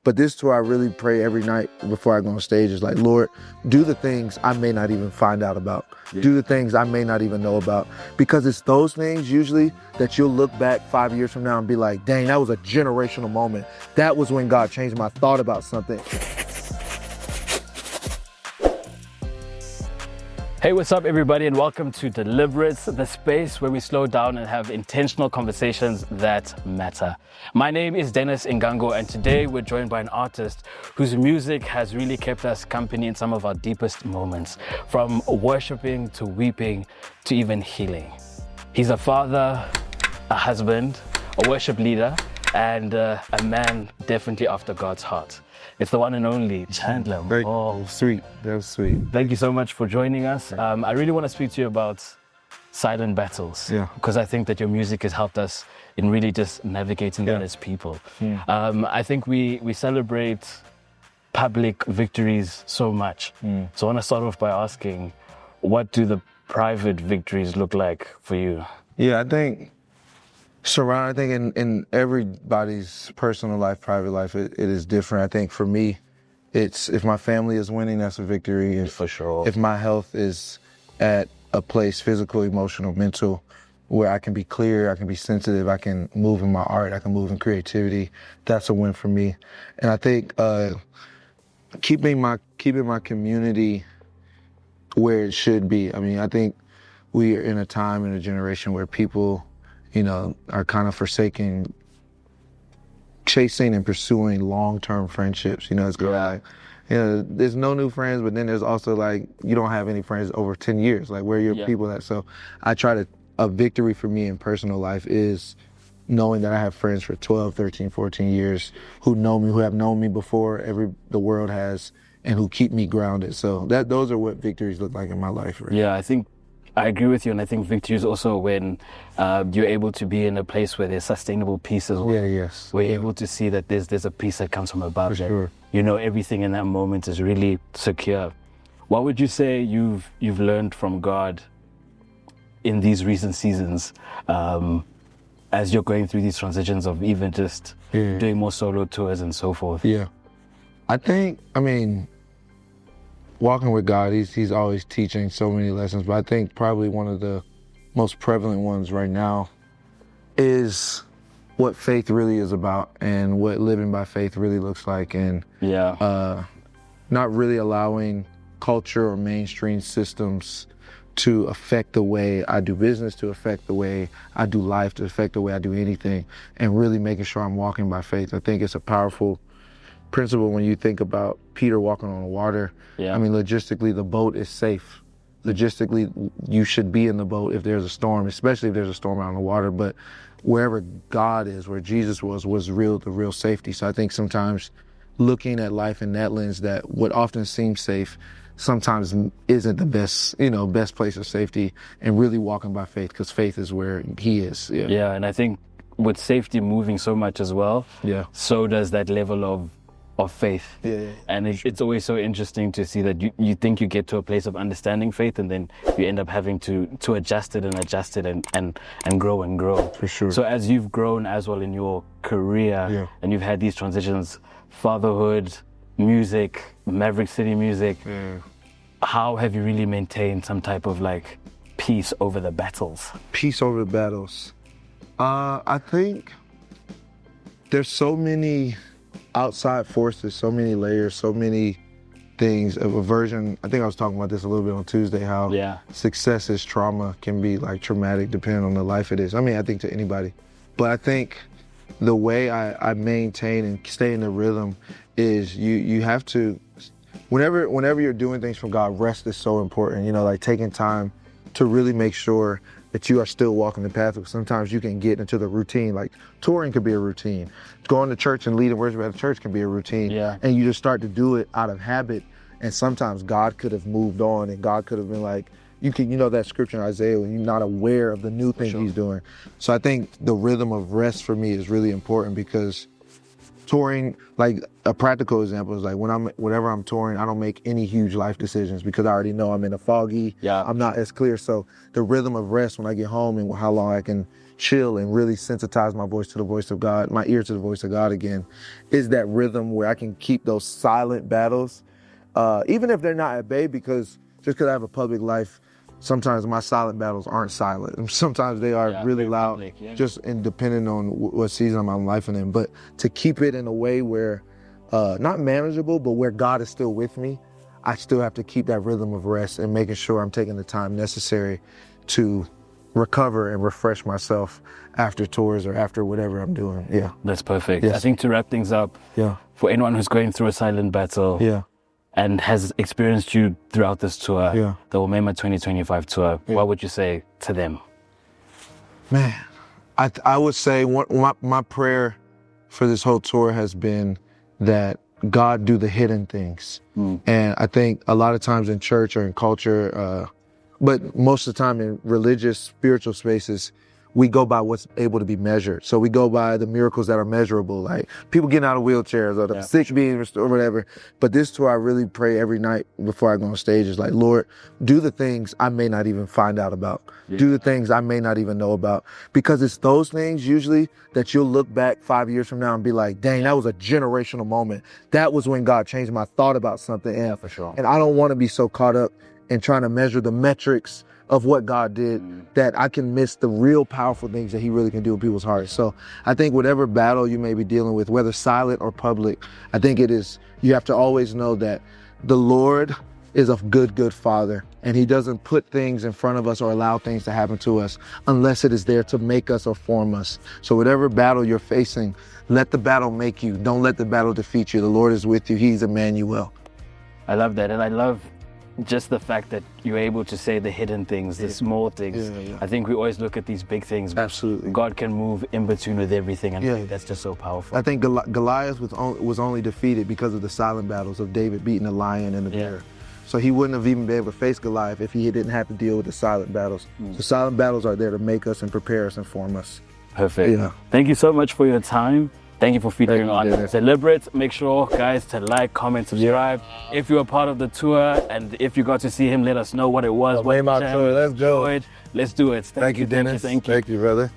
But this tour, I really pray every night before I go on stage is like, Lord, do the things I may not even find out about. Yeah. Do the things I may not even know about. Because it's those things usually that you'll look back 5 years from now and be like, dang, that was a generational moment. That was when God changed my thought about something. Hey, what's up everybody, and welcome to Deliberate, the space where we slow down and have intentional conversations that matter. My name is Ngango, and today we're joined by an artist whose music has really kept us company in some of our deepest moments, from worshiping to weeping to even healing. He's a father, a husband, a worship leader, and a man definitely after God's heart. It's the one and only Chandler. Sweet. That was sweet. Thank you so much for joining us. I really want to speak to you about silent battles. Yeah. Because I think that your music has helped us in really just navigating that as people. Yeah. I think we celebrate public victories so much. So I want to start off by asking, what do the private victories look like for you? Yeah, I think in everybody's personal life, private life, it is different. I think for me, it's if my family is winning, that's a victory. For sure. If my health is at a place, physical, emotional, mental, where I can be clear, I can be sensitive, I can move in my art, I can move in creativity, that's a win for me. And I think keeping my community where it should be. I mean, I think we are in a time, in a generation where people, are kind of chasing and pursuing long-term friendships. It's like, there's no new friends, but then there's also like, you don't have any friends over 10 years. Like, where are your people at? So a victory for me in personal life is knowing that I have friends for 12, 13, 14 years who know me, who have known me before the world has, and who keep me grounded. So those are what victories look like in my life. Right? Yeah, I agree with you, and I think victory is also when you're able to be in a place where there's sustainable peace as well. Yeah, yes. We're able to see that there's a peace that comes from above. For sure. Everything in that moment is really secure. What would you say you've learned from God in these recent seasons as you're going through these transitions of even just doing more solo tours and so forth? Yeah. Walking with God, he's always teaching so many lessons, but I think probably one of the most prevalent ones right now is what faith really is about and what living by faith really looks like, and not really allowing culture or mainstream systems to affect the way I do business, to affect the way I do life, to affect the way I do anything, and really making sure I'm walking by faith. I think it's a powerful principle when you think about Peter walking on the water. Yeah. I mean, logistically, the boat is safe. Logistically, you should be in the boat if there's a storm, especially if there's a storm out on the water. But wherever God is, where Jesus was the real safety. So I think sometimes looking at life in that lens, that what often seems safe sometimes isn't the best place of safety, and really walking by faith, because faith is where he is. Yeah, and I think with safety moving so much as well, so does that level of faith. And it's always so interesting to see that you think you get to a place of understanding faith, and then you end up having to adjust it and grow. For sure. So as you've grown as well in your career, and you've had these transitions, fatherhood, music, Maverick City music, how have you really maintained some type of like peace over the battles? Peace over the battles. I think there's so many outside forces, so many layers, so many things of aversion. I think I was talking about this a little bit on Tuesday, how success is trauma, can be like traumatic depending on the life it is. I mean, I think to anybody. But I think the way I maintain and stay in the rhythm is you have to, whenever you're doing things from God, rest is so important. Like taking time to really make sure that you are still walking the path. Because sometimes you can get into the routine. Like touring could be a routine. Going to church and leading worship at a church can be a routine. And you just start to do it out of habit. And sometimes God could have moved on, and God could have been like, that scripture in Isaiah, when you're not aware of the new thing he's doing. So I think the rhythm of rest for me is really important, because touring, like a practical example is like whenever I'm touring, I don't make any huge life decisions because I already know I'm in a foggy, I'm not as clear. So the rhythm of rest when I get home and how long I can, chill and really sensitize my voice to the voice of God, my ear to the voice of God again, is that rhythm where I can keep those silent battles, even if they're not at bay, because just because I have a public life, sometimes my silent battles aren't silent. Sometimes they are really loud, public, just depending on what season I'm life in. But to keep it in a way where, not manageable, but where God is still with me, I still have to keep that rhythm of rest and making sure I'm taking the time necessary to recover and refresh myself after tours or after whatever I'm doing. Yeah. That's perfect. Yes. I think to wrap things up, for anyone who's going through a silent battle, and has experienced you throughout this tour, the Omemma 2025 tour, what would you say to them? Man, I would say my prayer for this whole tour has been that God do the hidden things. And I think a lot of times in church or in culture, but most of the time in religious, spiritual spaces, we go by what's able to be measured. So we go by the miracles that are measurable, like people getting out of wheelchairs or the sick being restored or whatever. But this tour, I really pray every night before I go on stage is like, Lord, do the things I may not even find out about. Do the things I may not even know about. Because it's those things usually that you'll look back 5 years from now and be like, dang, that was a generational moment. That was when God changed my thought about something. And, for sure. And I don't want to be so caught up in trying to measure the metrics of what God did that I can miss the real powerful things that he really can do in people's hearts. So I think whatever battle you may be dealing with, whether silent or public, I think you have to always know that the Lord is a good Father, and he doesn't put things in front of us or allow things to happen to us unless it is there to make us or form us. So whatever battle you're facing, let the battle make you. Don't let the battle defeat you. The Lord is with you. He's Emmanuel. I love that. And I love just the fact that you're able to say the hidden things, the small things. I think we always look at these big things. Absolutely. God can move in between with everything, and I think that's just so powerful. I think Goliath was only defeated because of the silent battles of David beating a lion and a bear. So he wouldn't have even been able to face Goliath if he didn't have to deal with the silent battles. The silent battles are there to make us and prepare us and form us. Perfect. Thank you so much for your time. Thank you for featuring on Deliberate. Make sure, guys, to like, comment, subscribe. If you were part of the tour and if you got to see him, let us know what it was. Omemma Tour, let's go. Let's do it. Thank you, Dennis. Thank you. Thank you, brother.